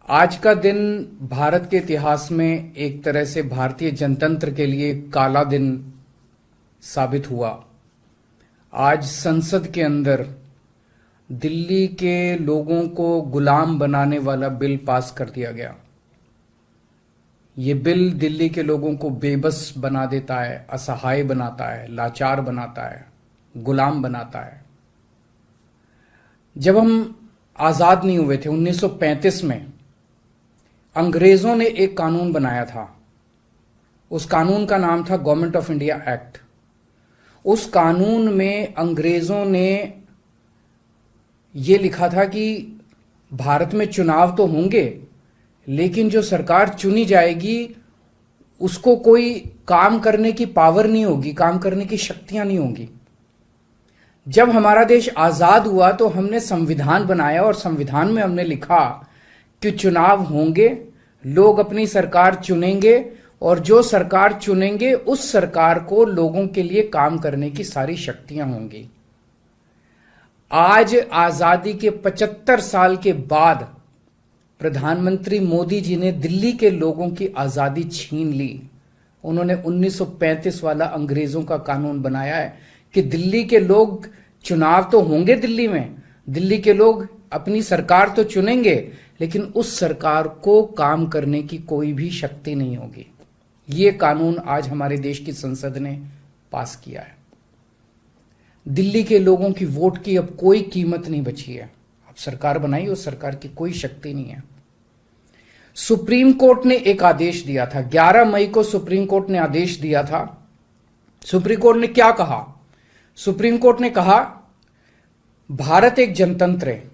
आज का दिन भारत के इतिहास में एक तरह से भारतीय जनतंत्र के लिए काला दिन साबित हुआ। आज संसद के अंदर दिल्ली के लोगों को गुलाम बनाने वाला बिल पास कर दिया गया। ये बिल दिल्ली के लोगों को बेबस बना देता है, असहाय बनाता है, लाचार बनाता है, गुलाम बनाता है। जब हम आजाद नहीं हुए थे 1935 में, अंग्रेजों ने एक कानून बनाया था। उस कानून का नाम था गवर्नमेंट ऑफ इंडिया एक्ट। उस कानून में अंग्रेजों ने यह लिखा था कि भारत में चुनाव तो होंगे, लेकिन जो सरकार चुनी जाएगी उसको कोई काम करने की पावर नहीं होगी, काम करने की शक्तियां नहीं होंगी। जब हमारा देश आजाद हुआ तो हमने संविधान बनाया और संविधान में हमने लिखा कि चुनाव होंगे, लोग अपनी सरकार चुनेंगे और जो सरकार चुनेंगे उस सरकार को लोगों के लिए काम करने की सारी शक्तियां होंगी। आज आजादी के 75 साल के बाद प्रधानमंत्री मोदी जी ने दिल्ली के लोगों की आजादी छीन ली। उन्होंने 1935 वाला अंग्रेजों का कानून बनाया है कि दिल्ली के लोग, चुनाव तो होंगे दिल्ली में, दिल्ली के लोग अपनी सरकार तो चुनेंगे, लेकिन उस सरकार को काम करने की कोई भी शक्ति नहीं होगी। ये कानून आज हमारे देश की संसद ने पास किया है। दिल्ली के लोगों की वोट की अब कोई कीमत नहीं बची है। अब सरकार बनाई, उस सरकार की कोई शक्ति नहीं है। सुप्रीम कोर्ट ने एक आदेश दिया था, 11 मई को सुप्रीम कोर्ट ने आदेश दिया था। सुप्रीम कोर्ट ने क्या कहा? सुप्रीम कोर्ट ने कहा भारत एक जनतंत्र है।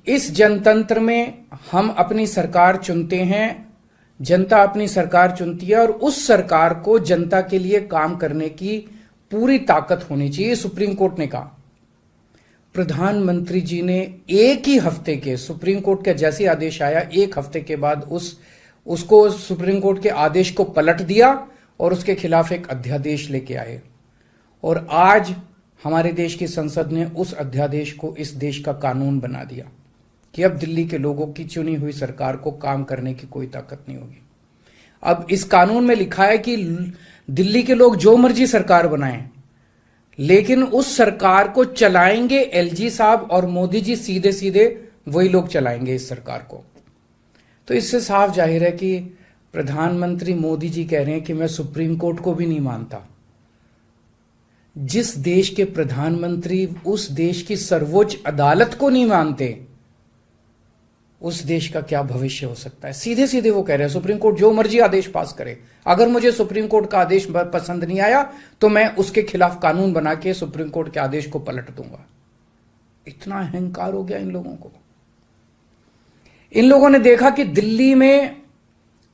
इस जनतंत्र में हम अपनी सरकार चुनते हैं, जनता अपनी सरकार चुनती है और उस सरकार को जनता के लिए काम करने की पूरी ताकत होनी चाहिए, सुप्रीम कोर्ट ने कहा। प्रधानमंत्री जी ने एक ही हफ्ते के, सुप्रीम कोर्ट का जैसे आदेश आया, एक हफ्ते के बाद उसको सुप्रीम कोर्ट के आदेश को पलट दिया और उसके खिलाफ एक अध्यादेश लेके आए। और आज हमारे देश की संसद ने उस अध्यादेश को इस देश का कानून बना दिया कि अब दिल्ली के लोगों की चुनी हुई सरकार को काम करने की कोई ताकत नहीं होगी। अब इस कानून में लिखा है कि दिल्ली के लोग जो मर्जी सरकार बनाएं, लेकिन उस सरकार को चलाएंगे एलजी साहब और मोदी जी, सीधे सीधे वही लोग चलाएंगे इस सरकार को। तो इससे साफ जाहिर है कि प्रधानमंत्री मोदी जी कह रहे हैं कि मैं सुप्रीम कोर्ट को भी नहीं मानता। जिस देश के प्रधानमंत्री उस देश की सर्वोच्च अदालत को नहीं मानते, उस देश का क्या भविष्य हो सकता है? सीधे सीधे वो कह रहे हैं सुप्रीम कोर्ट जो मर्जी आदेश पास करे, अगर मुझे सुप्रीम कोर्ट का आदेश पसंद नहीं आया तो मैं उसके खिलाफ कानून बना के सुप्रीम कोर्ट के आदेश को पलट दूंगा। इतना अहंकार हो गया इन लोगों को। इन लोगों ने देखा कि दिल्ली में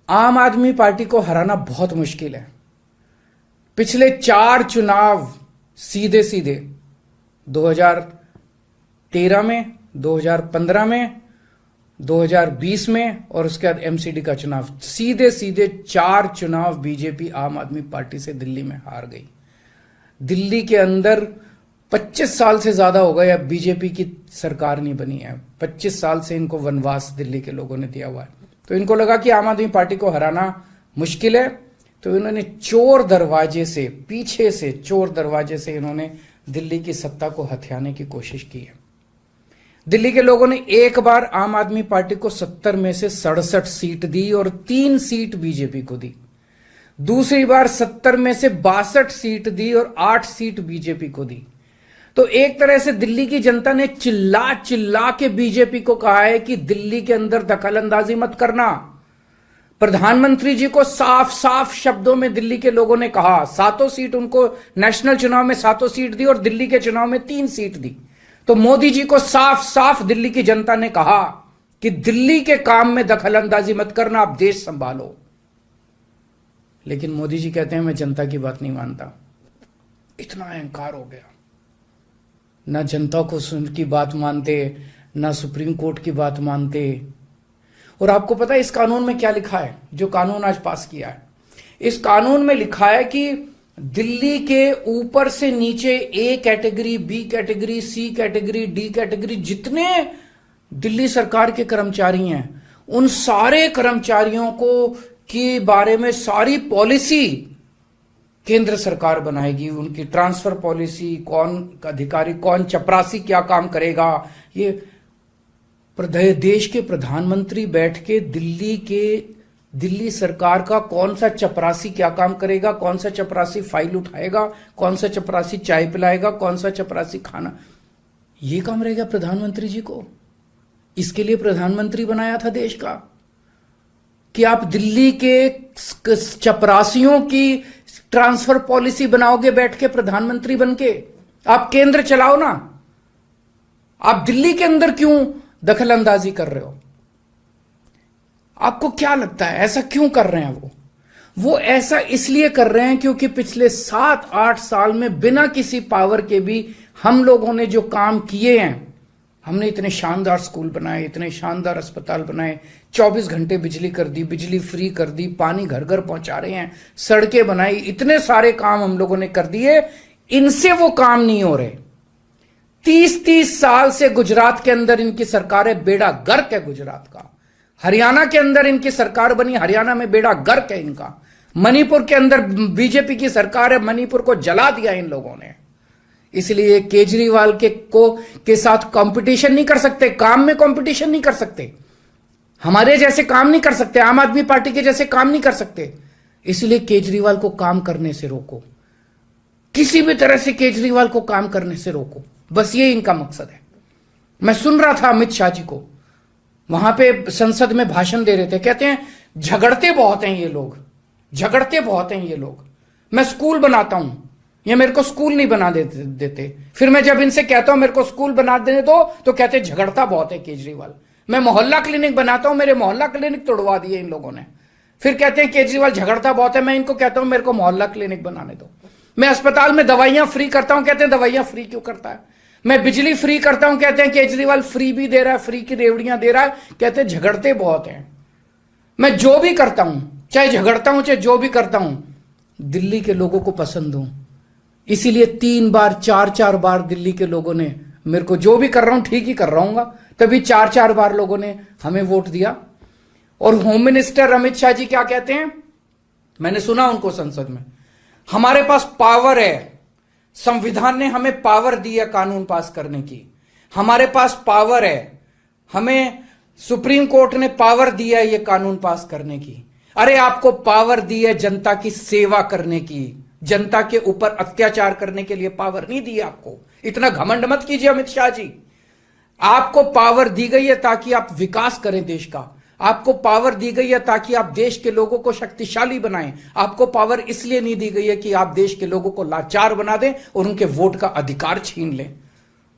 आम आदमी पार्टी को हराना बहुत मुश्किल है। पिछले 4 चुनाव सीधे सीधे 2013 में, 2015 में, 2020 में और उसके बाद एमसीडी का चुनाव, सीधे सीधे 4 चुनाव बीजेपी आम आदमी पार्टी से दिल्ली में हार गई। दिल्ली के अंदर 25 साल से ज्यादा हो गए अब बीजेपी की सरकार नहीं बनी है। 25 साल से इनको वनवास दिल्ली के लोगों ने दिया हुआ है। तो इनको लगा कि आम आदमी पार्टी को हराना मुश्किल है, तो इन्होंने चोर दरवाजे से, पीछे से चोर दरवाजे से इन्होंने दिल्ली की सत्ता को हथियाने की कोशिश की है। दिल्ली के लोगों ने एक बार आम आदमी पार्टी को 70 में से 67 सीट दी और 3 सीट बीजेपी को दी। दूसरी बार 70 में से 62 सीट दी और 8 सीट बीजेपी को दी। तो एक तरह से दिल्ली की जनता ने चिल्ला चिल्ला के बीजेपी को कहा है कि दिल्ली के अंदर दखलंदाजी मत करना। प्रधानमंत्री जी को साफ साफ शब्दों में दिल्ली के लोगों ने कहा, 7 सीट उनको नेशनल चुनाव में 7 सीट दी और दिल्ली के चुनाव में 3 सीट दी। तो मोदी जी को साफ साफ दिल्ली की जनता ने कहा कि दिल्ली के काम में दखलंदाजी मत करना, आप देश संभालो। लेकिन मोदी जी कहते हैं मैं जनता की बात नहीं मानता। इतना अहंकार हो गया। ना जनता को की बात मानते, ना सुप्रीम कोर्ट की बात मानते। और आपको पता है इस कानून में क्या लिखा है, जो कानून आज पास किया है? इस कानून में लिखा है कि दिल्ली के ऊपर से नीचे A category, B category, C category, D category, जितने दिल्ली सरकार के कर्मचारी हैं, उन सारे कर्मचारियों को के बारे में सारी पॉलिसी केंद्र सरकार बनाएगी। उनकी ट्रांसफर पॉलिसी, कौन अधिकारी, कौन चपरासी क्या काम करेगा, ये देश के प्रधानमंत्री बैठ के दिल्ली सरकार का कौन सा चपरासी क्या काम करेगा, कौन सा चपरासी फाइल उठाएगा, कौन सा चपरासी चाय पिलाएगा, कौन सा चपरासी खाना, ये काम रहेगा प्रधानमंत्री जी को। इसके लिए प्रधानमंत्री बनाया था देश का कि आप दिल्ली के चपरासियों की ट्रांसफर पॉलिसी बनाओगे बैठ के प्रधानमंत्री बनके। आप केंद्र चलाओ ना, आप दिल्ली के अंदर क्यों दखल अंदाजी कर रहे हो? आपको क्या लगता है ऐसा क्यों कर रहे हैं? वो ऐसा इसलिए कर रहे हैं क्योंकि पिछले 7-8 साल में बिना किसी पावर के भी हम लोगों ने जो काम किए हैं, हमने इतने शानदार स्कूल बनाए, इतने शानदार अस्पताल बनाए, 24 घंटे बिजली कर दी, बिजली फ्री कर दी, पानी घर घर पहुंचा रहे हैं, सड़कें बनाई, इतने सारे काम हम लोगों ने कर दिए। इनसे वो काम नहीं हो रहे। 30-30 साल से गुजरात के अंदर इनकी सरकार है, बेड़ा गर्क है गुजरात का। हरियाणा के अंदर इनकी सरकार बनी, हरियाणा में बेड़ा गर्क है इनका। मणिपुर के अंदर बीजेपी की सरकार है, मणिपुर को जला दिया इन लोगों ने। इसलिए केजरीवाल के साथ कंपटीशन नहीं कर सकते, काम में कंपटीशन नहीं कर सकते, हमारे जैसे काम नहीं कर सकते, आम आदमी पार्टी के जैसे काम नहीं कर सकते। इसलिए केजरीवाल को काम करने से रोको, किसी भी तरह से केजरीवाल को काम करने से रोको, बस ये इनका मकसद है। मैं सुन रहा था अमित शाह जी को, वहां पे संसद में भाषण दे रहे थे, कहते हैं झगड़ते बहुत हैं ये लोग, झगड़ते बहुत हैं ये लोग। मैं स्कूल बनाता हूं, ये मेरे को स्कूल नहीं बना देते। फिर मैं जब इनसे कहता हूं मेरे को स्कूल बना देने दो, तो कहते हैं झगड़ता बहुत है केजरीवाल। मैं मोहल्ला क्लिनिक बनाता हूं, मेरे मोहल्ला क्लिनिक तोड़वा दिए इन लोगों ने। फिर कहते हैं केजरीवाल झगड़ता बहुत है। मैं इनको कहता हूं मेरे को मोहल्ला क्लिनिक बनाने दो। मैं अस्पताल में दवाइयां फ्री करता हूं, कहते हैं दवाइयां फ्री क्यों करता है। मैं बिजली फ्री करता हूं, कहते हैं केजरीवाल फ्री भी दे रहा है, फ्री की रेवड़ियां दे रहा है, कहते हैं झगड़ते बहुत हैं। मैं जो भी करता हूं, चाहे झगड़ता हूं चाहे जो भी करता हूं, दिल्ली के लोगों को पसंद हूं। इसीलिए 3 बार 4-4 बार दिल्ली के लोगों ने मेरे को, जो भी कर रहा हूं ठीक ही कर रहा हूंगा, तभी 4-4 बार लोगों ने हमें वोट दिया। और होम मिनिस्टर अमित शाह जी क्या कहते हैं, मैंने सुना उनको संसद में, हमारे पास पावर है, संविधान ने हमें पावर दी है कानून पास करने की, हमारे पास पावर है, हमें सुप्रीम कोर्ट ने पावर दी है ये कानून पास करने की। अरे आपको पावर दी है जनता की सेवा करने की, जनता के ऊपर अत्याचार करने के लिए पावर नहीं दी है आपको। इतना घमंड मत कीजिए अमित शाह जी। आपको पावर दी गई है ताकि आप विकास करें देश का, आपको पावर दी गई है ताकि आप देश के लोगों को शक्तिशाली बनाएं। आपको पावर इसलिए नहीं दी गई है कि आप देश के लोगों को लाचार बना दें और उनके वोट का अधिकार छीन लें।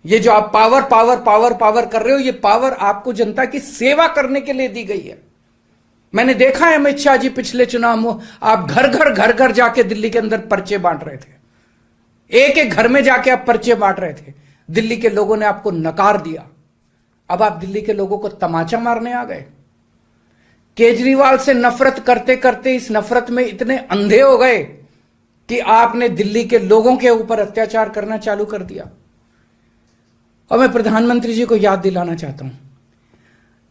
ये जो आप पावर पावर पावर पावर कर रहे हो, ये पावर आपको जनता की सेवा करने के लिए दी गई है। मैंने देखा है अमित शाह जी पिछले चुनाव में आप घर घर जाके दिल्ली के अंदर पर्चे बांट रहे थे, एक एक घर में जाके आप पर्चे बांट रहे थे। दिल्ली के लोगों ने आपको नकार दिया। अब आप दिल्ली के लोगों को तमाचा मारने आ गए। केजरीवाल से नफरत करते करते इस नफरत में इतने अंधे हो गए कि आपने दिल्ली के लोगों के ऊपर अत्याचार करना चालू कर दिया। और मैं प्रधानमंत्री जी को याद दिलाना चाहता हूं,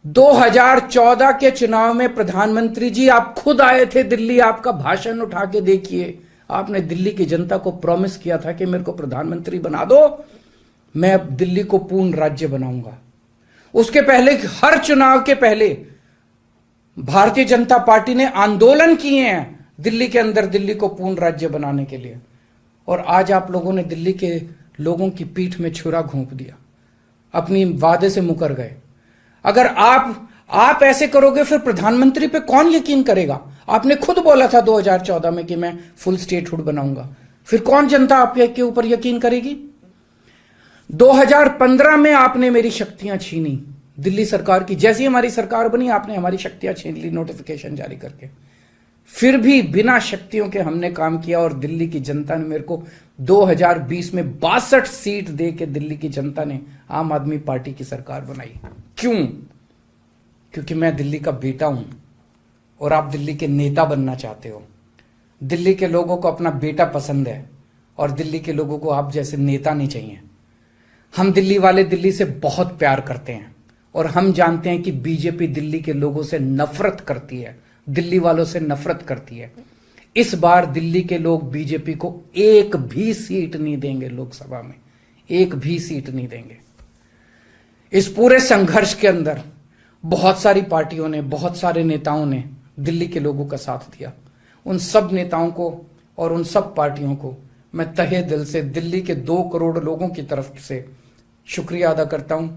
2014 के चुनाव में प्रधानमंत्री जी आप खुद आए थे दिल्ली, आपका भाषण उठा के देखिए। आपने दिल्ली की जनता को प्रॉमिस किया था कि मेरे को प्रधानमंत्री बना दो, मैं अब दिल्ली को पूर्ण राज्य बनाऊंगा। उसके पहले, हर चुनाव के पहले भारतीय जनता पार्टी ने आंदोलन किए हैं दिल्ली के अंदर दिल्ली को पूर्ण राज्य बनाने के लिए। और आज आप लोगों ने दिल्ली के लोगों की पीठ में छुरा घोंप दिया, अपनी वादे से मुकर गए। अगर आप ऐसे करोगे फिर प्रधानमंत्री पे कौन यकीन करेगा? आपने खुद बोला था 2014 में कि मैं फुल स्टेटहुड बनाऊंगा, फिर कौन जनता आपके ऊपर यकीन करेगी? 2015 में आपने मेरी शक्तियां छीनी दिल्ली सरकार की, जैसी हमारी सरकार बनी आपने हमारी शक्तियां छीन ली नोटिफिकेशन जारी करके। फिर भी बिना शक्तियों के हमने काम किया और दिल्ली की जनता ने मेरे को 2020 में 62 सीट दे के दिल्ली की जनता ने आम आदमी पार्टी की सरकार बनाई। क्यों? क्योंकि मैं दिल्ली का बेटा हूं और आप दिल्ली के नेता बनना चाहते हो। दिल्ली के लोगों को अपना बेटा पसंद है और दिल्ली के लोगों को आप जैसे नेता नहीं चाहिए। हम दिल्ली वाले दिल्ली से बहुत प्यार करते हैं और हम जानते हैं कि बीजेपी दिल्ली के लोगों से नफरत करती है, दिल्ली वालों से नफरत करती है। इस बार दिल्ली के लोग बीजेपी को एक भी सीट नहीं देंगे, लोकसभा में एक भी सीट नहीं देंगे। इस पूरे संघर्ष के अंदर बहुत सारी पार्टियों ने, बहुत सारे नेताओं ने दिल्ली के लोगों का साथ दिया। उन सब नेताओं को और उन सब पार्टियों को मैं तहे दिल से दिल्ली के 2 करोड़ लोगों की तरफ से शुक्रिया अदा करता हूं।